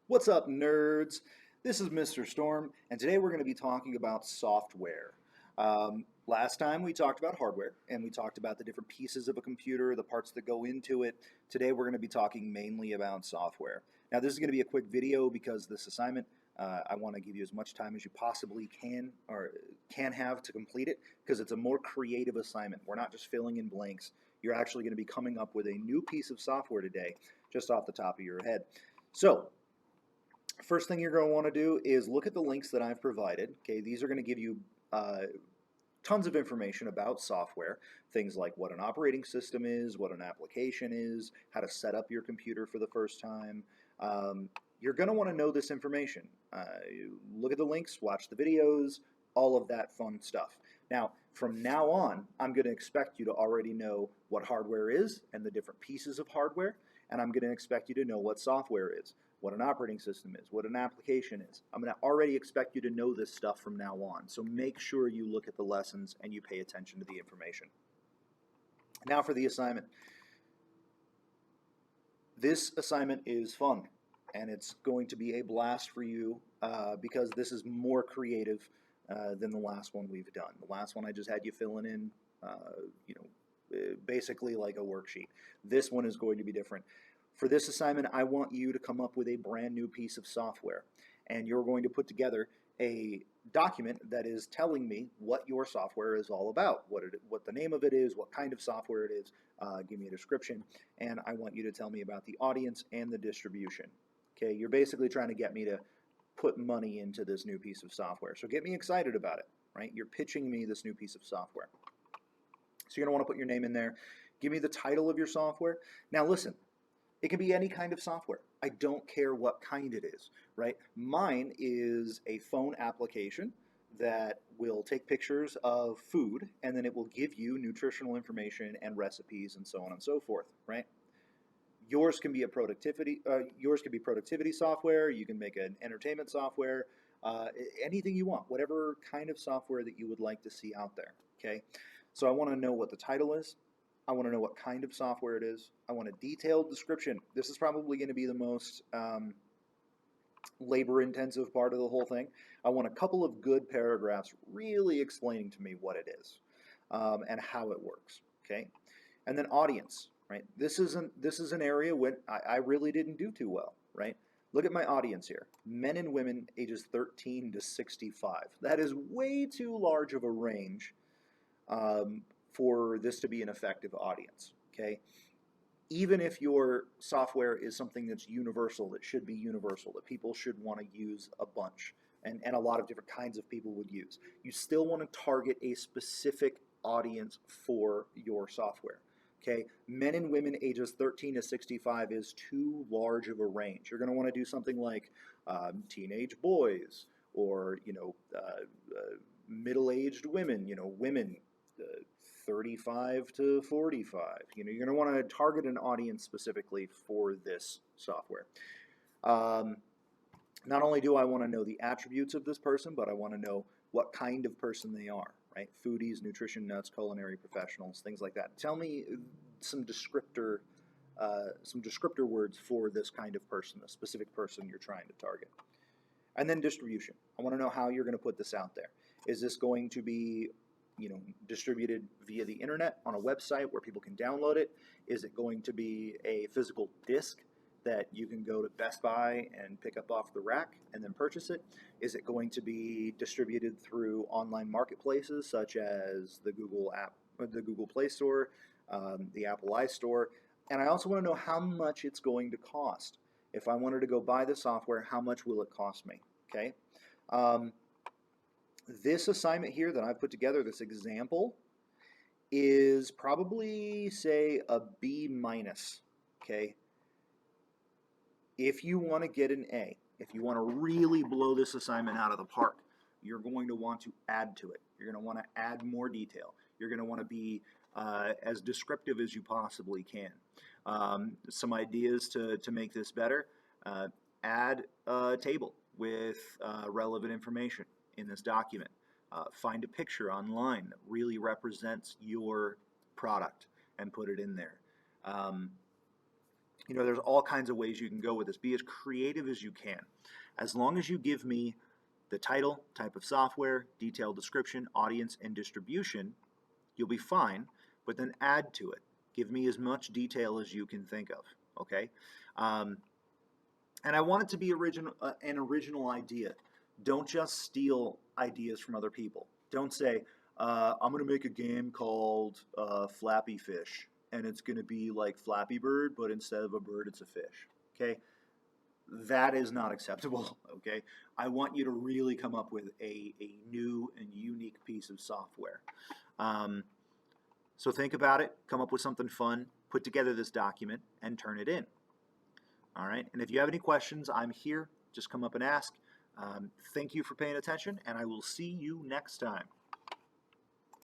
What's up, nerds? This is Mr. Storm, and today we're going to be talking about software. Last time we talked about hardware, and we talked about the different pieces of a computer, the parts that go into it. Today we're going to be talking mainly about software. Now, this is going to be a quick video because this assignment, I want to give you as much time as you possibly can or can have to complete it because it's a more creative assignment. We're not just filling in blanks. You're actually going to be coming up with a new piece of software today, just off the top of your head. So, first thing you're going to want to do is look at the links that I've provided. Okay, these are going to give you tons of information about software, things like what an operating system is, what an application is, how to set up your computer for the first time. You're going to want to know this information. Look at the links, watch the videos, all of that fun stuff. Now, from now on, I'm going to expect you to already know what hardware is and the different pieces of hardware, and I'm going to expect you to know what software is, what an operating system is, what an application is. I'm going to already expect you to know this stuff from now on, so make sure you look at the lessons and you pay attention to the information. Now for the assignment. This assignment is fun, and it's going to be a blast for you because this is more creative than the last one we've done. The last one I just had you filling in, basically like a worksheet. This one is going to be different. For this assignment, I want you to come up with a brand new piece of software, and you're going to put together a document that is telling me what your software is all about, what the name of it is, what kind of software it is, give me a description, and I want you to tell me about the audience and the distribution. Okay, you're basically trying to get me to put money into this new piece of software. So get me excited about it, right? You're pitching me this new piece of software. So you're going to want to put your name in there. Give me the title of your software. Now listen, it can be any kind of software. I don't care what kind it is, right? Mine is a phone application that will take pictures of food and then it will give you nutritional information and recipes and so on and so forth, right? Yours can be productivity software. You can make an entertainment software, anything you want, whatever kind of software that you would like to see out there. Okay, so I want to know what the title is. I want to know what kind of software it is. I want a detailed description. This is probably going to be the most labor-intensive part of the whole thing. I want a couple of good paragraphs really explaining to me what it is and how it works. Okay, and then audience. Right. This is an area where I really didn't do too well. Right. Look at my audience here. Men and women ages 13 to 65. That is way too large of a range for this to be an effective audience. Okay. Even if your software is something that's universal, that should be universal, that people should want to use a bunch, and a lot of different kinds of people would use, you still want to target a specific audience for your software. Okay, men and women ages 13 to 65 is too large of a range. You're going to want to do something like teenage boys, or middle-aged women. Women 35 to 45. You're going to want to target an audience specifically for this software. Not only do I want to know the attributes of this person, but I want to know what kind of person they are, right? Foodies, nutrition nuts, culinary professionals, things like that. Tell me some descriptor words for this kind of person, the specific person you're trying to target. And then distribution. I want to know how you're going to put this out there. Is this going to be distributed via the internet on a website where people can download it? Is it going to be a physical disc that you can go to Best Buy and pick up off the rack and then purchase it? Is it going to be distributed through online marketplaces such as the Google Play Store, the Apple iStore? And I also want to know how much it's going to cost. If I wanted to go buy the software, how much will it cost me? Okay. This assignment here that I've put together, this example, is probably, say, a B minus. Okay. If you want to get an A, if you want to really blow this assignment out of the park, you're going to want to add to it. You're going to want to add more detail. You're going to want to be as descriptive as you possibly can. Some ideas to make this better: add a table with relevant information in this document. Find a picture online that really represents your product and put it in there. You know, there's all kinds of ways you can go with this. Be as creative as you can. As long as you give me the title, type of software, detailed description, audience, and distribution, you'll be fine, but then add to it. Give me as much detail as you can think of, okay? Um, and I want it to be an original idea. Don't just steal ideas from other people. Don't say, I'm going to make a game called Flappy Fish, and it's going to be like Flappy Bird, but instead of a bird, it's a fish. Okay? That is not acceptable. Okay? I want you to really come up with a new and unique piece of software. Um, so think about it, come up with something fun, put together this document, and turn it in. All right, and if you have any questions, I'm here. Just come up and ask. Thank you for paying attention, and I will see you next time.